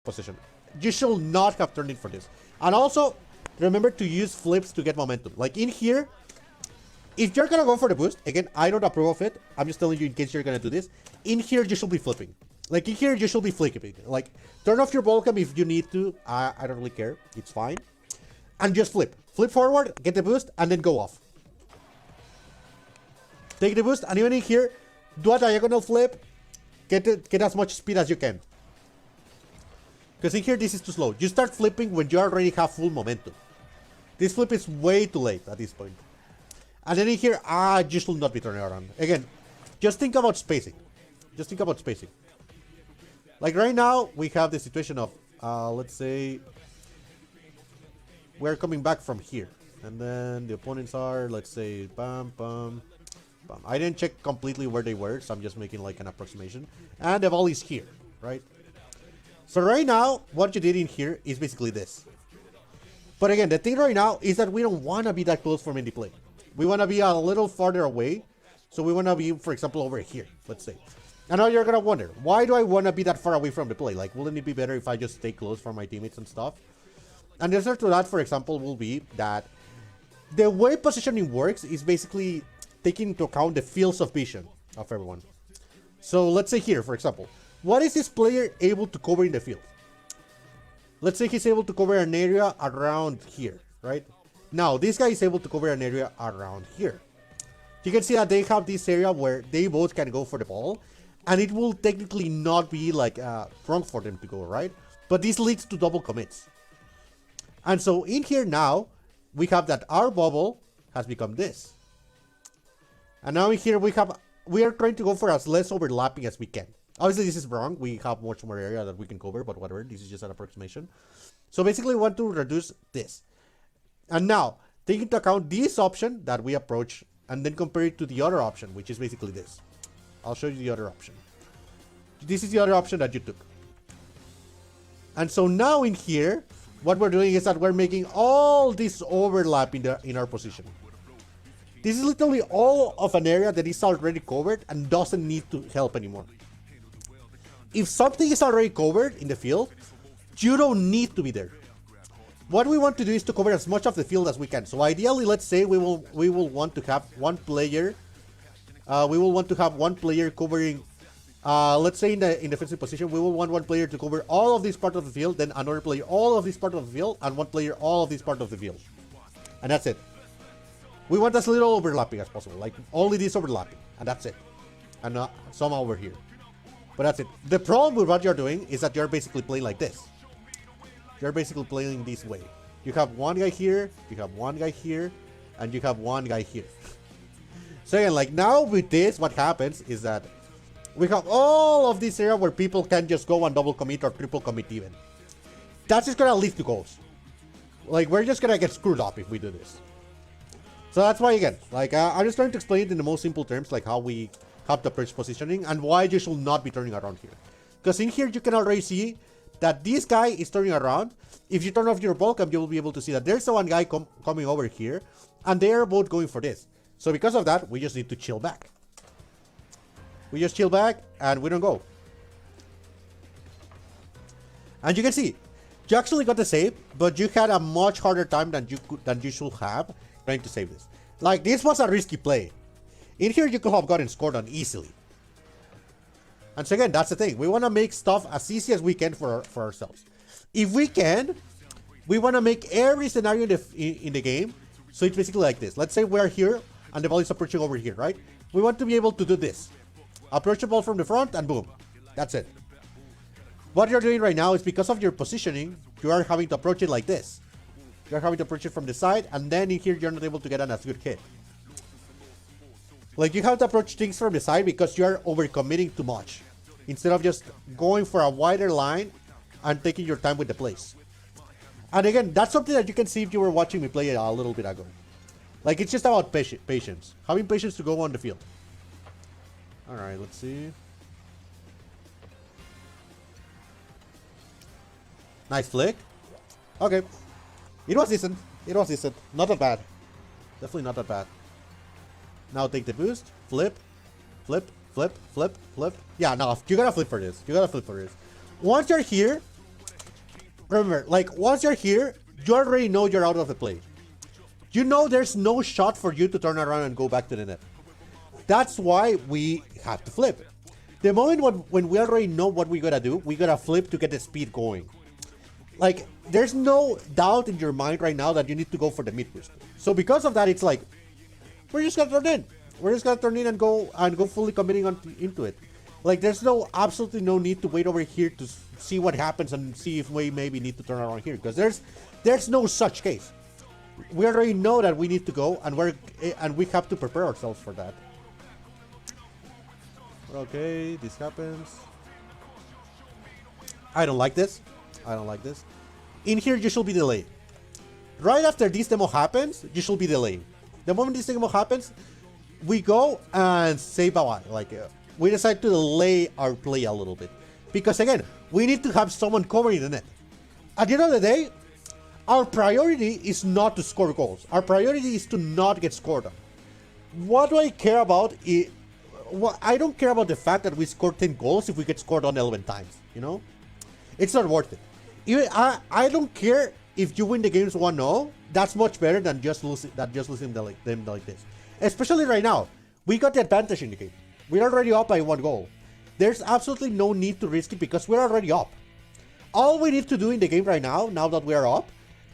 position. You should not have turned in for this. And also, remember to use flips to get momentum. Like in here, if you're gonna go for the boost, again, I don't approve of it. I'm just telling you in case you're gonna do this. In here, you should be flipping. Like in here, you should be flipping. Like, turn off your Volcam if you need to. I don't really care. It's fine. And just flip. Flip forward, get the boost, and then go off. Take the boost, and even in here, do a diagonal flip. Get as much speed as you can. Because in here, this is too slow. You start flipping when you already have full momentum. This flip is way too late at this point. And then in here, you should not be turning around. Again, just think about spacing. Just think about spacing. Like right now, we have the situation of, let's say, we're coming back from here. And then the opponents are, let's say, bam, bam, bam. I didn't check completely where they were, so I'm just making like an approximation. And the ball is here, right? So right now, what you did in here is basically this. But again, the thing right now is that we don't want to be that close from indie play. We want to be a little farther away. So we want to be, for example, over here, let's say. And now you're going to wonder, why do I want to be that far away from the play? Like, wouldn't it be better if I just stay close from my teammates and stuff? And the answer to that, for example, will be that the way positioning works is basically taking into account the fields of vision of everyone. So let's say here, for example, what is this player able to cover in the field? Let's say he's able to cover an area around here, right? Now, this guy is able to cover an area around here. You can see that they have this area where they both can go for the ball, and it will technically not be like wrong for them to go, right? But this leads to double commits. And so in here now, we have that our bubble has become this. And now in here we are trying to go for as less overlapping as we can. Obviously this is wrong. We have much more area that we can cover, but whatever. This is just an approximation. So basically we want to reduce this. And now, take into account this option that we approach and then compare it to the other option, which is basically this. I'll show you the other option. This is the other option that you took. And so now in here, what we're doing is that we're making all this overlap in our position. This is literally all of an area that is already covered and doesn't need to help anymore. If something is already covered in the field, you don't need to be there. What we want to do is to cover as much of the field as we can. So ideally, let's say we will want to have one player. We will want to have one player covering. Let's say in defensive position, we will want one player to cover all of this part of the field, then another player all of this part of the field, and one player all of this part of the field. And that's it. We want as little overlapping as possible, like only this overlapping, and that's it. And some over here. But that's it. The problem with what you're doing is that you're basically playing like this. You're basically playing this way. You have one guy here, you have one guy here, and you have one guy here. So again, like now with this, what happens is that we have all of this area where people can just go and double commit or triple commit even. That's just gonna lead to goals. Like we're just gonna get screwed up if we do this. So that's why again, like I'm just trying to explain it in the most simple terms, like how we have to approach positioning and why you should not be turning around here. Because in here you can already see that this guy is turning around. If you turn off your Volcam, you will be able to see that there's one guy coming over here, and they are both going for this. So because of that, we just need to chill back. We just chill back, and we don't go. And you can see, you actually got the save, but you had a much harder time than you should have trying to save this. Like, this was a risky play. In here, you could have gotten scored on easily. And so again, that's the thing. We want to make stuff as easy as we can for ourselves. If we can, we want to make every scenario in the game. So it's basically like this. Let's say we're here and the ball is approaching over here, right? We want to be able to do this. Approach the ball from the front and boom. That's it. What you're doing right now is because of your positioning, you are having to approach it like this. You're having to approach it from the side, and then in here you're not able to get an as good hit. Like, you have to approach things from the side because you are overcommitting too much, instead of just going for a wider line and taking your time with the plays. And again, that's something that you can see if you were watching me play a little bit ago. Like, it's just about patience. Having patience to go on the field. Alright, let's see. Nice flick. Okay. It was decent. It was decent. Not that bad. Definitely not that bad. Now take the boost. Flip. Flip. Flip. Flip. Flip. Yeah, no. You gotta flip for this. You gotta flip for this. Once you're here, remember, like, once you're here, you already know you're out of the play. You know there's no shot for you to turn around and go back to the net. That's why we have to flip. The moment when we already know what we gotta do, we gotta flip to get the speed going. Like, there's no doubt in your mind right now that you need to go for the mid boost. So because of that, it's like, we're just gonna turn in. We're just gonna turn in and go fully committing into it. Like, there's absolutely no need to wait over here to see what happens and see if we maybe need to turn around here, because there's no such case. We already know that we need to go, and we have to prepare ourselves for that. Okay, this happens. I don't like this. I don't like this. In here, you should be delayed. Right after this demo happens, you should be delayed. The moment this demo happens, we go and say bye-bye. Like, we decide to delay our play a little bit. Because again, we need to have someone covering the net. At the end of the day, our priority is not to score goals. Our priority is to not get scored on. What do I care about? I don't care about the fact that we scored 10 goals if we get scored on 11 times, you know? It's not worth it. Even I don't care if you win the games 1-0. That's much better than just losing them like this. Especially right now. We got the advantage in the game. We're already up by 1 goal. There's absolutely no need to risk it because we're already up. All we need to do in the game right now that we are up,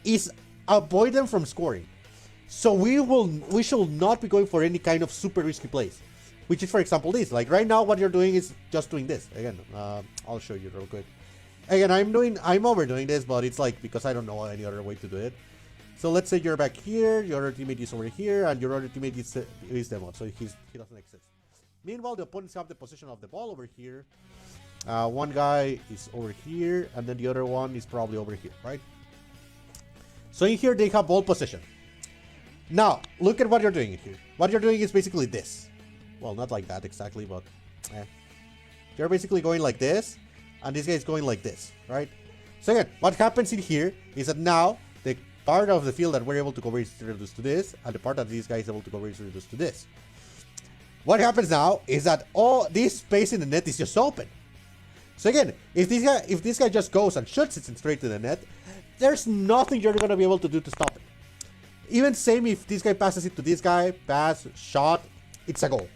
is avoid them from scoring. So we should not be going for any kind of super risky plays. Which is, for example, this. Like right now, what you're doing is just doing this. Again, I'll show you real quick. Again, I'm overdoing this, but it's like because I don't know any other way to do it. So let's say you're back here, your other teammate is over here, and your other teammate is demo, so he doesn't exist. Meanwhile, the opponents have the position of the ball over here. One guy is over here, and then the other one is probably over here, right? So in here, they have ball position. Now, look at what you're doing in here. What you're doing is basically this. Well, not like that exactly, but you're basically going like this, and this guy is going like this, right? So again, what happens in here is that now the part of the field that we're able to cover is reduced to this, and the part that this guy is able to cover is reduced to this. What happens now is that all this space in the net is just open. So again, if this guy just goes and shoots it straight to the net, there's nothing you're gonna be able to do to stop it. Even same if this guy passes it to this guy, pass, shot, it's a goal.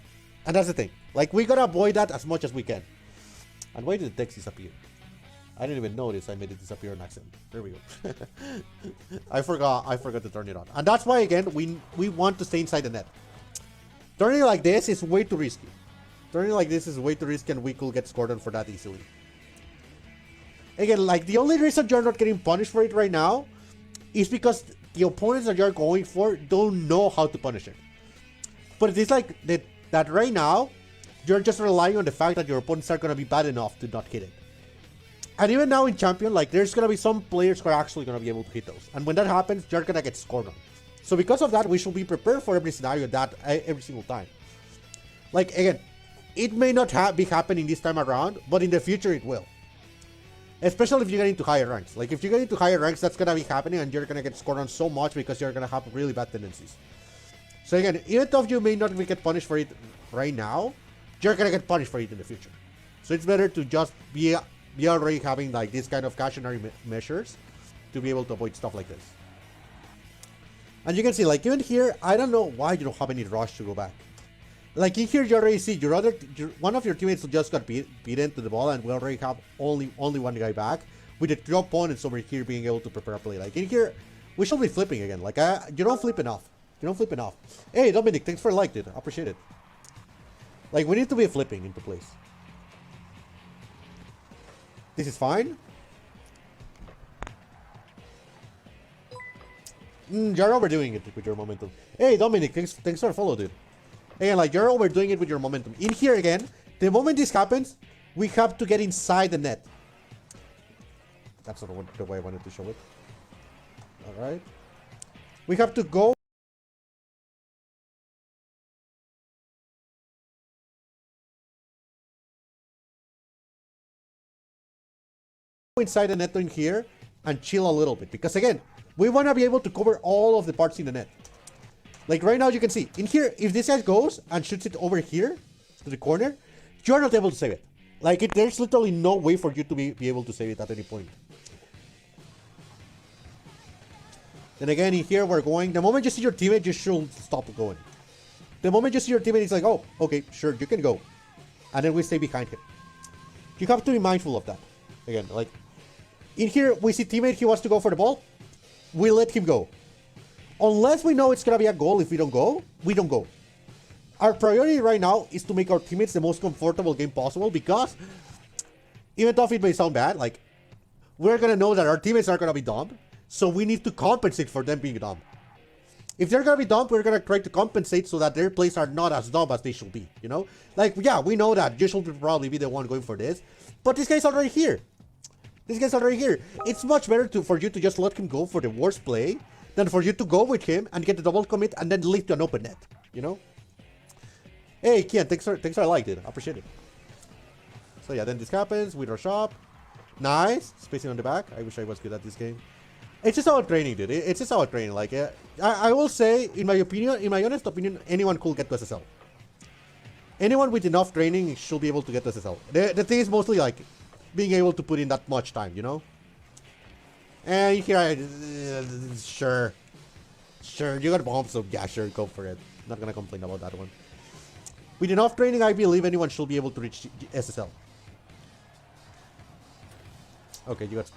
And that's the thing. Like, we gotta avoid that as much as we can. And why did the text disappear? I didn't even notice I made it disappear on accident. There we go. I forgot to turn it on. And that's why, again, we want to stay inside the net. Turning like this is way too risky. Turning like this is way too risky, and we could get scored on for that easily. Again, like, the only reason you're not getting punished for it right now is because the opponents that you're going for don't know how to punish it. But it's like that right now, you're just relying on the fact that your opponents are going to be bad enough to not hit it. And even now in Champion, like, there's going to be some players who are actually going to be able to hit those. And when that happens, you're going to get scored on. So because of that, we should be prepared for every scenario every single time. Like, again, it may not be happening this time around, but in the future it will. Especially if you get into higher ranks. Like, if you get into higher ranks, that's going to be happening, and you're going to get scored on so much because you're going to have really bad tendencies. So again, even though you may not get punished for it right now, you're going to get punished for it in the future. So it's better to just be already having like this kind of cautionary measures to be able to avoid stuff like this. And you can see, like, even here, I don't know why you don't have any rush to go back. Like, in here, you already see one of your teammates just got beaten to the ball, and we already have only one guy back, with the 2 opponents over here being able to prepare a play. Like, in here, we should be flipping again. Like, you don't flip enough. You don't flip enough. Hey, Dominic, thanks for the like, dude. I appreciate it. Like, we need to be flipping into place. This is fine. You're overdoing it with your momentum. Hey, Dominic, thanks for the follow, dude. Again, like, you're overdoing it with your momentum. In here again, the moment this happens, we have to get inside the net. That's not the way I wanted to show it. Alright. We have to go inside the net in here and chill a little bit. Because again, we want to be able to cover all of the parts in the net. Like right now, you can see in here, if this guy goes and shoots it over here to the corner, you're not able to save it. Like, there's literally no way for you to be able to save it at any point. Then again, in here we're going. The moment you see your teammate, you should stop going. The moment you see your teammate, it's like, oh, okay, sure, you can go. And then we stay behind him. You have to be mindful of that. Again, like, in here, we see teammate, he wants to go for the ball. We let him go. Unless we know it's going to be a goal, if we don't go, we don't go. Our priority right now is to make our teammates the most comfortable game possible, because even though it may sound bad, like, we're going to know that our teammates are going to be dumb, so we need to compensate for them being dumb. If they're going to be dumb, we're going to try to compensate so that their plays are not as dumb as they should be, you know? Like, yeah, we know that you should probably be the one going for this, but this guy's already here. This guy's already here. It's much better for you to just let him go for the worst play than for you to go with him and get the double commit and then lead to an open net, you know? Hey, Kian, thanks for I liked it. I appreciate it. So yeah, then this happens. We rush up. Nice. Spacing on the back. I wish I was good at this game. It's just our training, dude. It's just our training. Like, I will say, in my opinion, in my honest opinion, anyone could get to SSL. Anyone with enough training should be able to get to SSL. The thing is mostly, like, being able to put in that much time, you know? And here, sure, you got bombs, so yeah, sure, go for it. Not gonna complain about that one. With enough training, I believe anyone should be able to reach SSL. Okay, you got scored.